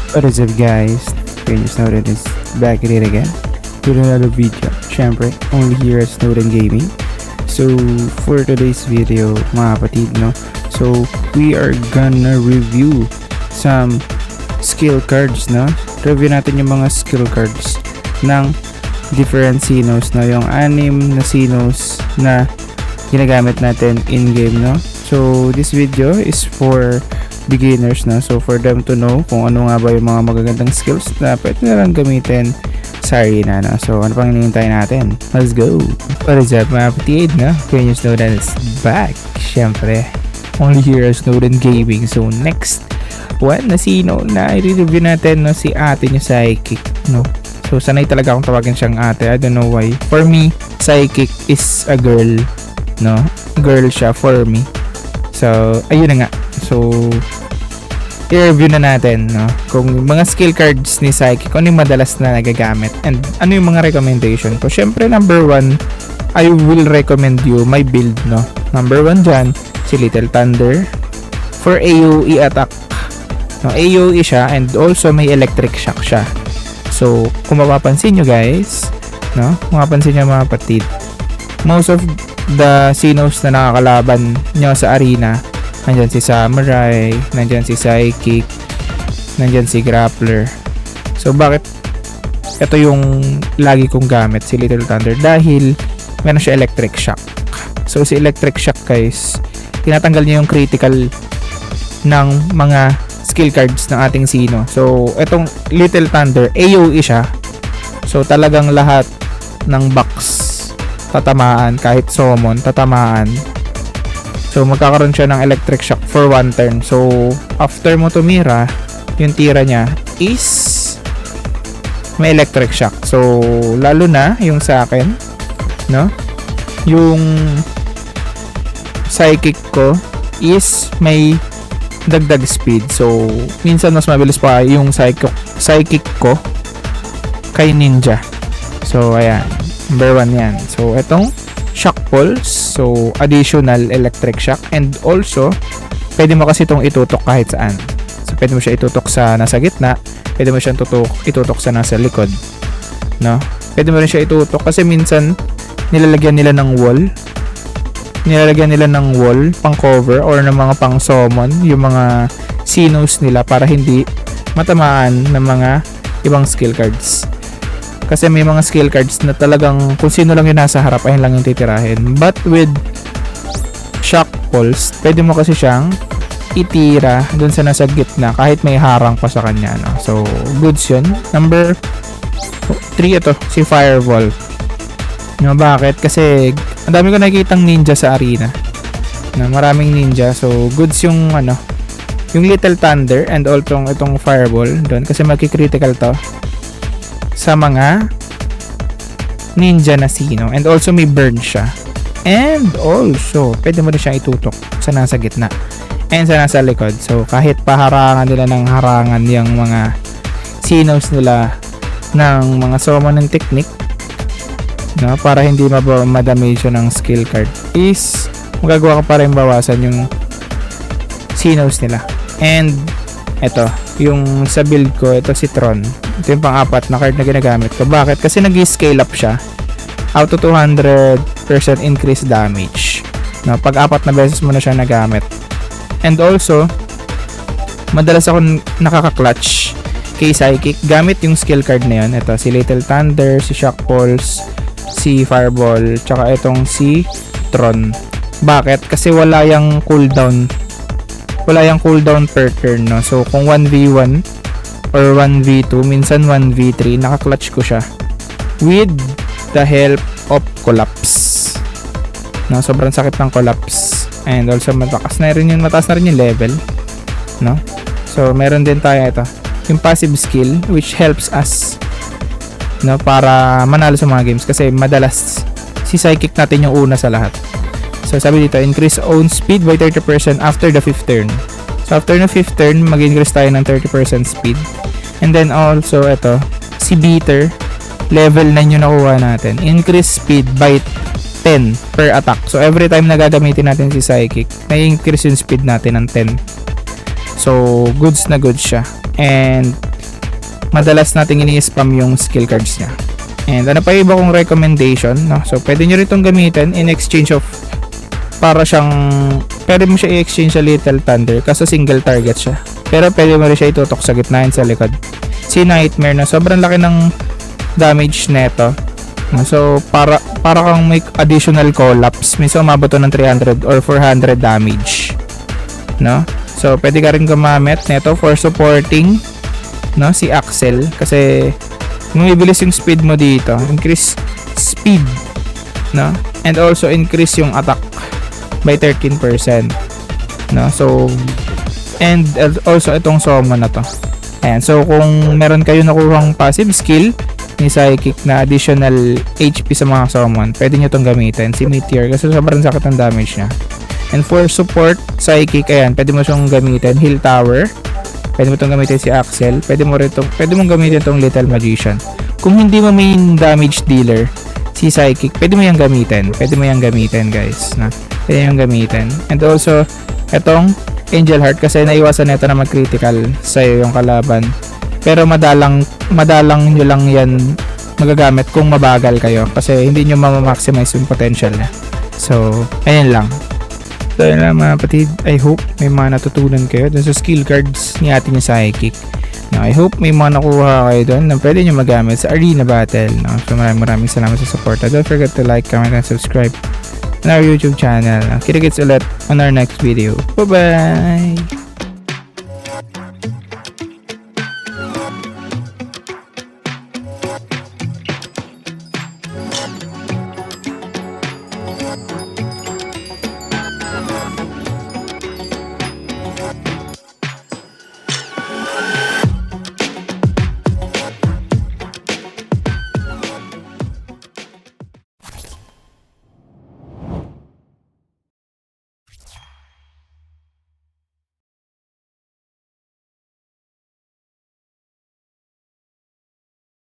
What is up guys? Can you Snowden is back at it again with another video. Syempre, only here at Snowden Gaming. So, for today's video, mga kapatid, no? So, we are gonna review some skill cards, no? Review natin yung mga skill cards ng different Sinos, no? Yung 6 na Sinos na ginagamit natin in-game, no? So, this video is for beginners na, so for them to know kung ano nga ba yung mga magagandang skills na pwede nilang gamitin sa arena, no? So ano pang hinihintay natin? Let's go! What is up mga kapatid, no? Can you Snowden is back, syempre only here at Snowden Gaming. So next one na sino na i-review natin, no? Si ate niya Psychic, no? So sanay talaga akong tawagin siyang ate, I don't know why. For me, Psychic is a girl, no? Girl siya for me. So ayun na nga. So i-review na natin, no? Kung mga skill cards ni Psychic, ano yung madalas na nagagamit and ano yung mga recommendation ko. Syempre number 1, I will recommend you my build, no? Number 1 dyan, si Little Thunder for AoE attack, no? AoE siya and also may electric shock siya. So kung mapapansin nyo guys, no? Mapapansin nyo mga kapatid, most of the Sinos na nakakalaban nyo sa arena, nandyan si Samurai, nandyan si Psychic, nandyan si Grappler. So bakit ito yung lagi kong gamit, si Little Thunder? Dahil meron siya electric shock. So si electric shock guys, tinatanggal niya yung critical ng mga skill cards ng ating Sino. So itong Little Thunder, AoE siya. So talagang lahat ng box tatamaan, kahit summon tatamaan. So magkakaroon siya ng electric shock for 1 turn. So after mo tumira, yung tira niya is may electric shock. So lalo na yung sa akin, no? Yung Psychic ko is may dagdag speed. So minsan mas mabilis pa yung Psychic ko kay Ninja. So ayan, number 1 yan. So etong shock pulse, so additional electric shock, and also pwede mo kasi itong itutok kahit saan. So pwede mo siya itutok sa nasa gitna, pwede mo siya itutok sa nasa likod, no? Pwede mo rin siya itutok kasi minsan nilalagyan nila ng wall pang cover or ng mga pang summon yung mga Sinos nila para hindi matamaan ng mga ibang skill cards. Kasi may mga skill cards na talagang kung sino lang yung nasa harap ayun lang yung titirahin. But with shock pulse, pwede mo kasi siyang itira dun sa nasa gitna kahit may harang pa sa kanya, no? So goods yun. Number 3 ito, si Fireball. No, bakit? Kasi ang dami ko nakikitang ninja sa arena, no? Maraming ninja. So goods yung yung Little Thunder and also itong Fireball doon kasi magki-critical to sa mga ninja na Sino, and also may burn siya, and also pwede mo rin siyang itutok sa nasa gitna and sa nasa likod. So kahit paharangan nila ng harangan yung mga Sinos nila ng mga summoning technique, no, para hindi madamage ng skill card, is magagawa ka pa rin bawasan yung Sinos nila. And eto, yung sa build ko, ito si Tron. Ito yung pang-apat na card na ginagamit ko. Bakit? Kasi nag-scale up siya. Auto 200% increase damage, no, pag 4 na beses mo na siya nagamit. And also, madalas ako nakaka-clutch kay Psychic gamit yung skill card na yun. Ito, si Little Thunder, si Shock Pulse, si Fireball, tsaka itong si Tron. Bakit? Kasi wala yung cooldown per turn, no? So kung 1v1 or 1v2, minsan 1v3, naka-clutch ko siya with the help of collapse, no? Sobrang sakit ng collapse, and also mataas na rin yung level, no? So meron din tayo ito, yung passive skill, which helps us, no, para manalo sa mga games kasi madalas si Psychic natin yung una sa lahat. So sabi dito, increase own speed by 30% after the 5th turn. So after the 5th turn, mag-increase tayo ng 30% speed. And then also ito, si Beater, level 9 yung nakuha natin. Increase speed by 10 per attack. So every time na gagamitin natin si Psychic, nai-increase yung speed natin ng 10. So goods na goods siya. And madalas nating ini-spam yung skill cards niya. And ano pa iba kong recommendation, no? So pwede nyo rin itong gamitin in exchange of pwede mo siya i-exchange sa Little Thunder kasi single target siya. Pero pwede mo rin siya itutok sa gitna sa likod. Si Nightmare na sobrang laki ng damage neto. No? So para kang may additional collapse, minsan umabot to ng 300 or 400 damage. No? So pwede ka rin gumamit neto for supporting, no, si Axel kasi ibilis yung speed mo dito, increase speed, no, and also increase yung attack by 13%, no. So and also itong summon na to. Ayan, so kung meron kayo nakuhang passive skill ni Psychic na additional HP sa mga summon, pwede nyo itong gamitin si Meteor kasi sobrang sakit ng damage niya. And for support Psychic, ayan, pwede mo siyang gamitin Heal Tower, pwede mo itong gamitin si Axel, pwede mong gamitin itong Little Magician. Kung hindi mo main damage dealer si Psychic, pwede mo yung gamitin guys, na pwede yung gamitin. And also itong Angel Heart kasi naiwasan nito na mag-critical sa'yo yung kalaban, pero madalang nyo lang yan magagamit kung mabagal kayo kasi hindi nyo ma-maximize yung potential niya. So ayun lang. So yun lang mga kapatid, I hope may mga natutunan kayo dun sa skill cards ni ating Psychic. Now, I hope may mga nakuha kayo dun na pwede nyo magamit sa arena battle. No? So maraming salamat sa support. Don't forget to like, comment, and subscribe on our YouTube channel. Kita-kits ulit on our next video. Bye-bye!